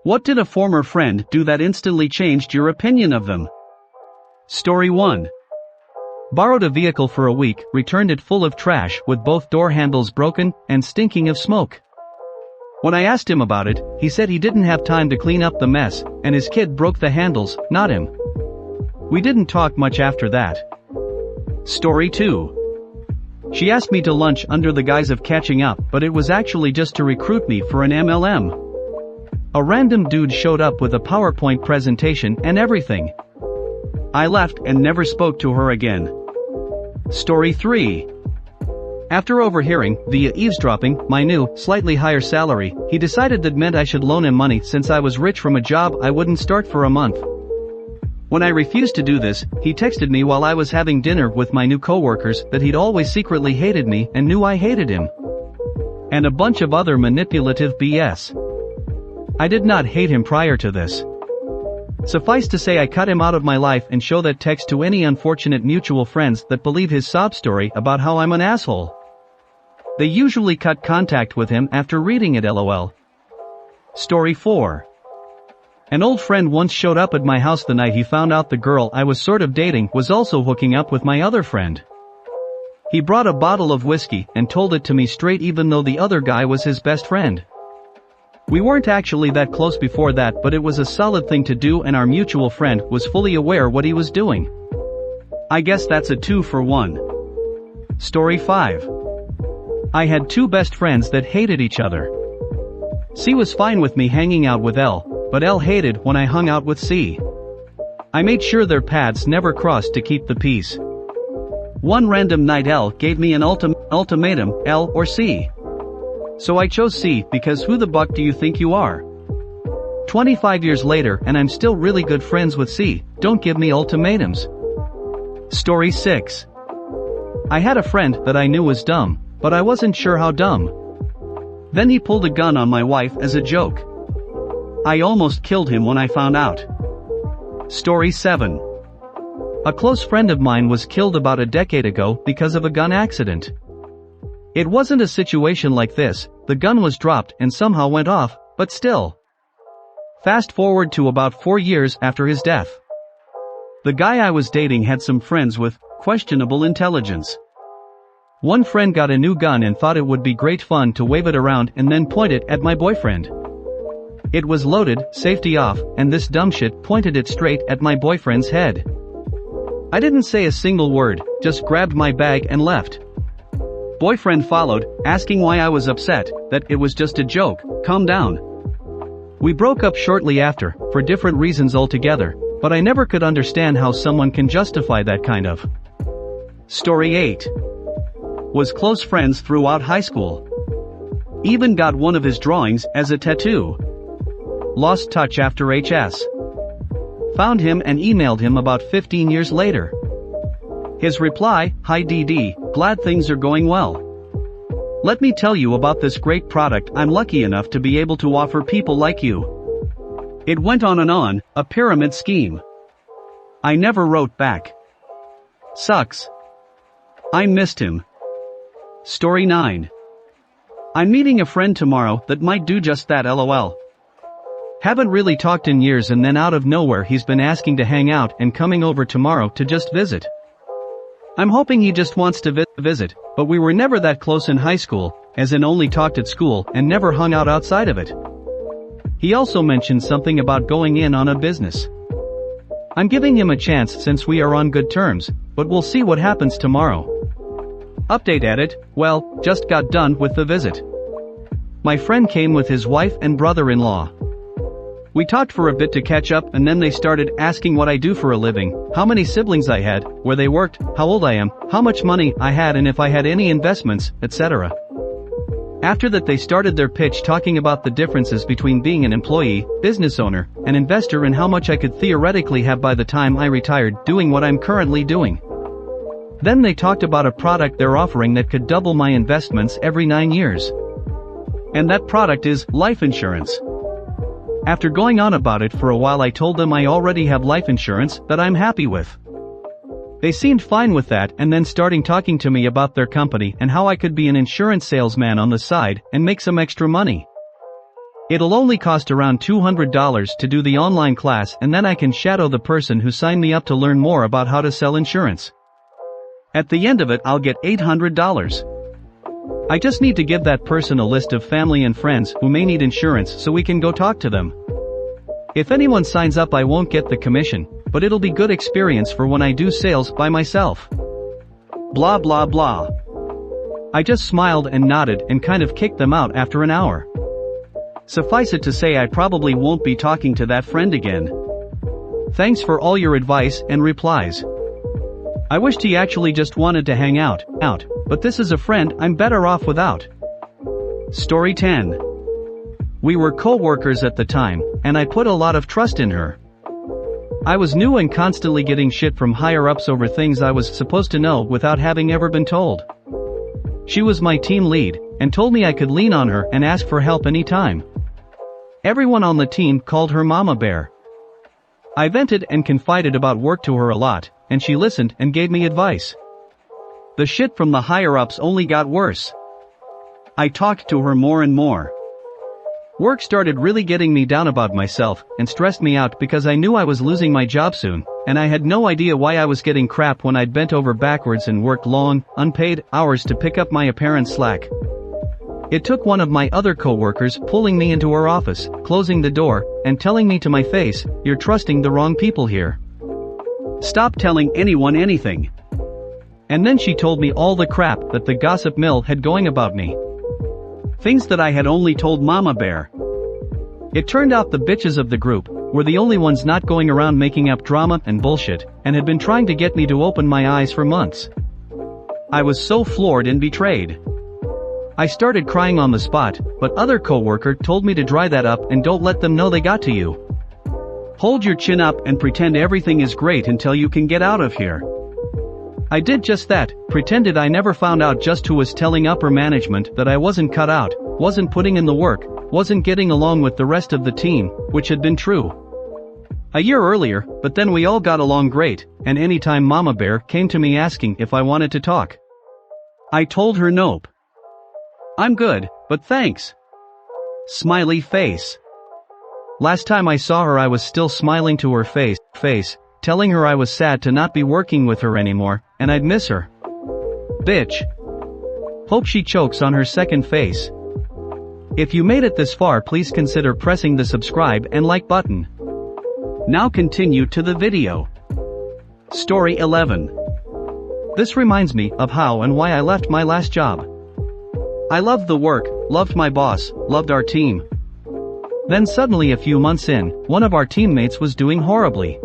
What did a former friend do that instantly changed your opinion of them? Story 1. Borrowed a vehicle for a week, returned it full of trash with both door handles broken and stinking of smoke. When I asked him about it, he said he didn't have time to clean up the mess, and his kid broke the handles, not him. We didn't talk much after that. Story 2. She asked me to lunch under the guise of catching up, but it was actually just to recruit me for an MLM. A random dude showed up with a PowerPoint presentation and everything. I left and never spoke to her again. Story 3. After overhearing, via eavesdropping, my new, slightly higher salary, he decided that meant I should loan him money since I was rich from a job I wouldn't start for a month. When I refused to do this, he texted me while I was having dinner with my new coworkers that he'd always secretly hated me and knew I hated him. And a bunch of other manipulative BS. I did not hate him prior to this. Suffice to say I cut him out of my life and show that text to any unfortunate mutual friends that believe his sob story about how I'm an asshole. They usually cut contact with him after reading it, lol. Story 4. An old friend once showed up at my house the night he found out the girl I was sort of dating was also hooking up with my other friend. He brought a bottle of whiskey and told it to me straight even though the other guy was his best friend. We weren't actually that close before that, but it was a solid thing to do and our mutual friend was fully aware what he was doing. I guess that's a 2 for 1. Story 5. I had 2 best friends that hated each other. C was fine with me hanging out with L, but L hated when I hung out with C. I made sure their paths never crossed to keep the peace. One random night L gave me an ultimatum, L or C. So I chose C because who the buck do you think you are? 25 years later and I'm still really good friends with C, don't give me ultimatums. Story 6. I had a friend that I knew was dumb, but I wasn't sure how dumb. Then he pulled a gun on my wife as a joke. I almost killed him when I found out. Story 7. A close friend of mine was killed about a decade ago because of a gun accident. It wasn't a situation like this, the gun was dropped and somehow went off, but still. Fast forward to about 4 years after his death. The guy I was dating had some friends with questionable intelligence. One friend got a new gun and thought it would be great fun to wave it around and then point it at my boyfriend. It was loaded, safety off, and this dumb shit pointed it straight at my boyfriend's head. I didn't say a single word, just grabbed my bag and left. Boyfriend followed, asking why I was upset, that it was just a joke, calm down. We broke up shortly after, for different reasons altogether, but I never could understand how someone can justify that kind of. Story 8. Was close friends throughout high school. Even got one of his drawings as a tattoo. Lost touch after HS. Found him and emailed him about 15 years later. His reply, "Hi DD, glad things are going well. Let me tell you about this great product I'm lucky enough to be able to offer people like you." It went on and on, a pyramid scheme. I never wrote back. Sucks. I missed him. Story 9. I'm meeting a friend tomorrow that might do just that, lol. Haven't really talked in years and then out of nowhere he's been asking to hang out and coming over tomorrow to just visit. I'm hoping he just wants to visit, but we were never that close in high school, as in only talked at school and never hung out outside of it. He also mentioned something about going in on a business. I'm giving him a chance since we are on good terms, but we'll see what happens tomorrow. Update edit, well, just got done with the visit. My friend came with his wife and brother-in-law. We talked for a bit to catch up and then they started asking what I do for a living, how many siblings I had, where they worked, how old I am, how much money I had and if I had any investments, etc. After that they started their pitch talking about the differences between being an employee, business owner, an investor and how much I could theoretically have by the time I retired doing what I'm currently doing. Then they talked about a product they're offering that could double my investments every 9 years. And that product is life insurance. After going on about it for a while I told them I already have life insurance that I'm happy with. They seemed fine with that and then starting talking to me about their company and how I could be an insurance salesman on the side and make some extra money. It'll only cost around $200 to do the online class, and then I can shadow the person who signed me up to learn more about how to sell insurance. At the end of it, I'll get $800. I just need to give that person a list of family and friends who may need insurance so we can go talk to them. If anyone signs up, I won't get the commission, but it'll be good experience for when I do sales by myself. Blah blah blah. I just smiled and nodded and kind of kicked them out after an hour. Suffice it to say, I probably won't be talking to that friend again. Thanks for all your advice and replies. I wished he actually just wanted to hang out, but this is a friend I'm better off without. Story 10. We were co-workers at the time, and I put a lot of trust in her. I was new and constantly getting shit from higher-ups over things I was supposed to know without having ever been told. She was my team lead, and told me I could lean on her and ask for help anytime. Everyone on the team called her Mama Bear. I vented and confided about work to her a lot, and she listened and gave me advice. The shit from the higher-ups only got worse. I talked to her more and more. Work started really getting me down about myself and stressed me out because I knew I was losing my job soon, and I had no idea why I was getting crap when I'd bent over backwards and worked long, unpaid hours to pick up my apparent slack. It took one of my other coworkers pulling me into her office, closing the door, and telling me to my face, "You're trusting the wrong people here. Stop telling anyone anything." And then she told me all the crap that the gossip mill had going about me. Things that I had only told Mama Bear. It turned out the bitches of the group were the only ones not going around making up drama and bullshit, and had been trying to get me to open my eyes for months. I was so floored and betrayed. I started crying on the spot, but other coworker told me to dry that up and don't let them know they got to you. Hold your chin up and pretend everything is great until you can get out of here. I did just that, pretended I never found out just who was telling upper management that I wasn't cut out, wasn't putting in the work, wasn't getting along with the rest of the team, which had been true a year earlier, but then we all got along great, and anytime Mama Bear came to me asking if I wanted to talk, I told her nope. I'm good, but thanks. Smiley face. Last time I saw her I was still smiling to her face, telling her I was sad to not be working with her anymore, and I'd miss her. Bitch. Hope she chokes on her second face. If you made it this far, please consider pressing the subscribe and like button. Now continue to the video. Story 11. This reminds me of how and why I left my last job. I loved the work, loved my boss, loved our team. Then suddenly a few months in, one of our teammates was doing horribly.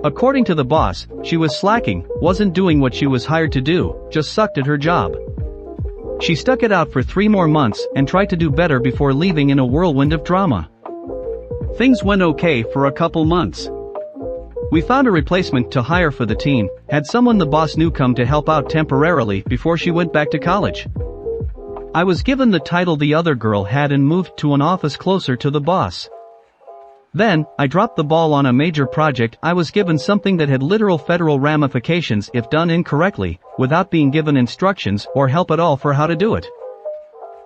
According to the boss, she was slacking, wasn't doing what she was hired to do, just sucked at her job. She stuck it out for 3 more months and tried to do better before leaving in a whirlwind of drama. Things went okay for a couple months. We found a replacement to hire for the team, had someone the boss knew come to help out temporarily before she went back to college. I was given the title the other girl had and moved to an office closer to the boss. Then, I dropped the ball on a major project. I was given something that had literal federal ramifications if done incorrectly, without being given instructions or help at all for how to do it.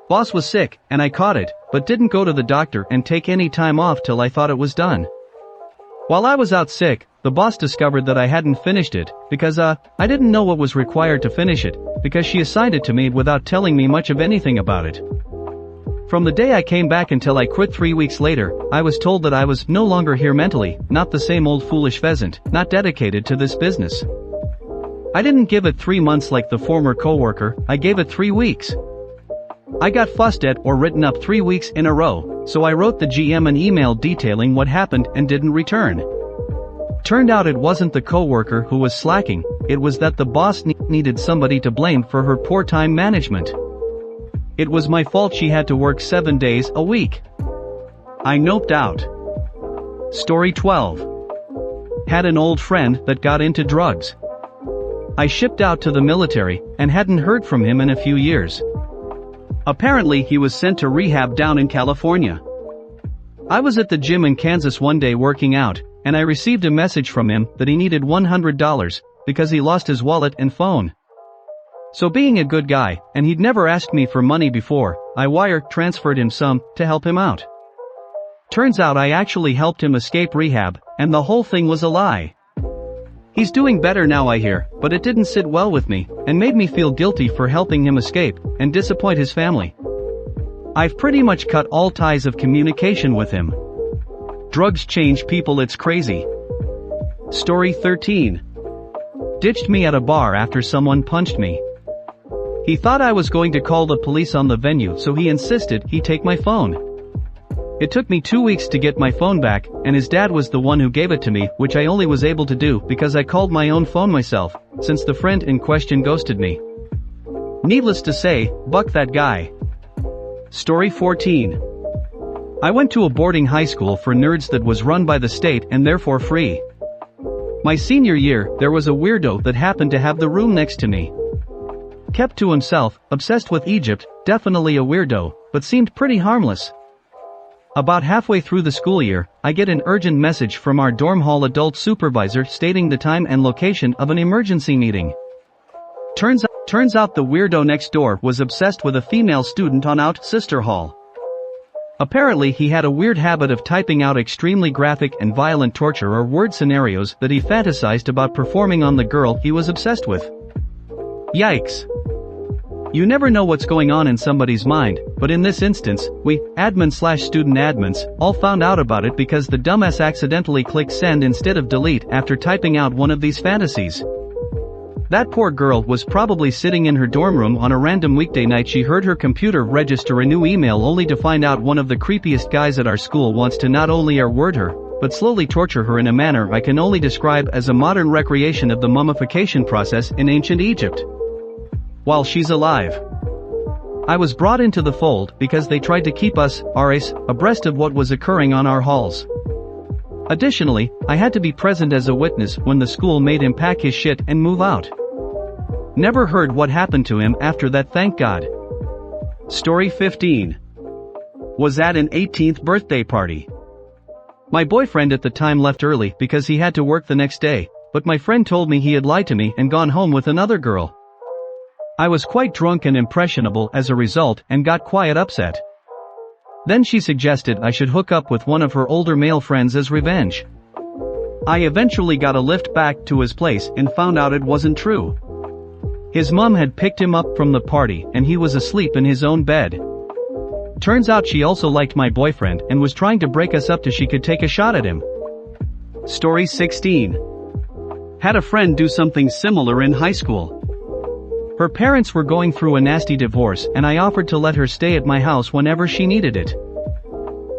Boss was sick, and I caught it, but didn't go to the doctor and take any time off till I thought it was done. While I was out sick, the boss discovered that I hadn't finished it, because I didn't know what was required to finish it, because she assigned it to me without telling me much of anything about it. From the day I came back until I quit 3 weeks later, I was told that I was no longer here mentally, not the same old foolish pheasant, not dedicated to this business. I didn't give it 3 months like the former coworker, I gave it 3 weeks. I got fussed at or written up 3 weeks in a row, so I wrote the GM an email detailing what happened and didn't return. Turned out it wasn't the coworker who was slacking, it was that the boss needed somebody to blame for her poor time management. It was my fault she had to work 7 days a week. I noped out. Story 12. Had an old friend that got into drugs. I shipped out to the military, and hadn't heard from him in a few years. Apparently he was sent to rehab down in California. I was at the gym in Kansas one day working out, and I received a message from him that he needed $100, because he lost his wallet and phone. So being a good guy, and he'd never asked me for money before, I wire transferred him some, to help him out. Turns out I actually helped him escape rehab, and the whole thing was a lie. He's doing better now, I hear, but it didn't sit well with me, and made me feel guilty for helping him escape, and disappoint his family. I've pretty much cut all ties of communication with him. Drugs change people, it's crazy. Story 13. Ditched me at a bar after someone punched me. He thought I was going to call the police on the venue, so he insisted he take my phone. It took me 2 weeks to get my phone back, and his dad was the one who gave it to me, which I only was able to do because I called my own phone myself, since the friend in question ghosted me. Needless to say, buck that guy. Story 14. I went to a boarding high school for nerds that was run by the state and therefore free. My senior year, there was a weirdo that happened to have the room next to me. Kept to himself, obsessed with Egypt, definitely a weirdo, but seemed pretty harmless. About halfway through the school year, I get an urgent message from our dorm hall adult supervisor stating the time and location of an emergency meeting. Turns out the weirdo next door was obsessed with a female student on out sister hall. Apparently he had a weird habit of typing out extremely graphic and violent torture or word scenarios that he fantasized about performing on the girl he was obsessed with. Yikes. You never know what's going on in somebody's mind, but in this instance, we, admin/student admins, all found out about it because the dumbass accidentally clicked send instead of delete after typing out one of these fantasies. That poor girl was probably sitting in her dorm room on a random weekday night. She heard her computer register a new email only to find out one of the creepiest guys at our school wants to not only R-word her, but slowly torture her in a manner I can only describe as a modern recreation of the mummification process in ancient Egypt. While she's alive. I was brought into the fold because they tried to keep us, RAs, abreast of what was occurring on our halls. Additionally, I had to be present as a witness when the school made him pack his shit and move out. Never heard what happened to him after that, thank God. Story 15. Was at an 18th birthday party. My boyfriend at the time left early because he had to work the next day, but my friend told me he had lied to me and gone home with another girl. I was quite drunk and impressionable as a result and got quite upset. Then she suggested I should hook up with one of her older male friends as revenge. I eventually got a lift back to his place and found out it wasn't true. His mom had picked him up from the party and he was asleep in his own bed. Turns out she also liked my boyfriend and was trying to break us up so she could take a shot at him. Story 16. Had a friend do something similar in high school. Her parents were going through a nasty divorce and I offered to let her stay at my house whenever she needed it.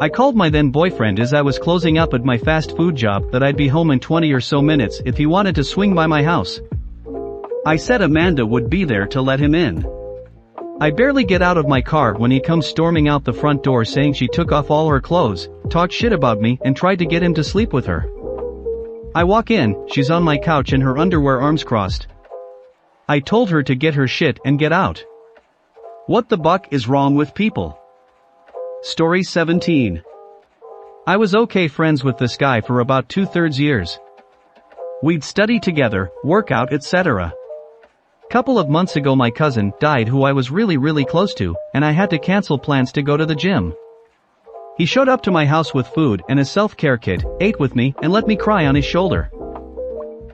I called my then boyfriend as I was closing up at my fast food job that I'd be home in 20 or so minutes if he wanted to swing by my house. I said Amanda would be there to let him in. I barely get out of my car when he comes storming out the front door saying she took off all her clothes, talked shit about me and tried to get him to sleep with her. I walk in, she's on my couch in her underwear, arms crossed. I told her to get her shit and get out. What the buck is wrong with people? Story 17. I was okay friends with this guy for about 2/3 years. We'd study together, work out, etc. Couple of months ago my cousin died who I was really close to, and I had to cancel plans to go to the gym. He showed up to my house with food and a self-care kit, ate with me and let me cry on his shoulder.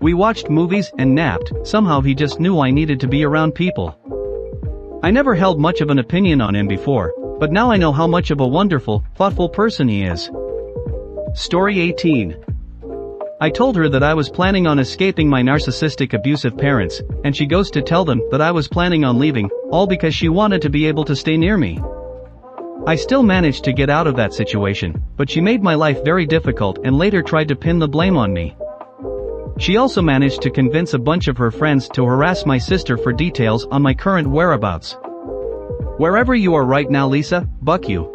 We watched movies and napped. Somehow he just knew I needed to be around people. I never held much of an opinion on him before, but now I know how much of a wonderful, thoughtful person he is. Story 18. I told her that I was planning on escaping my narcissistic abusive parents, and she goes to tell them that I was planning on leaving, all because she wanted to be able to stay near me. I still managed to get out of that situation, but she made my life very difficult and later tried to pin the blame on me. She also managed to convince a bunch of her friends to harass my sister for details on my current whereabouts. Wherever you are right now, Lisa, buck you.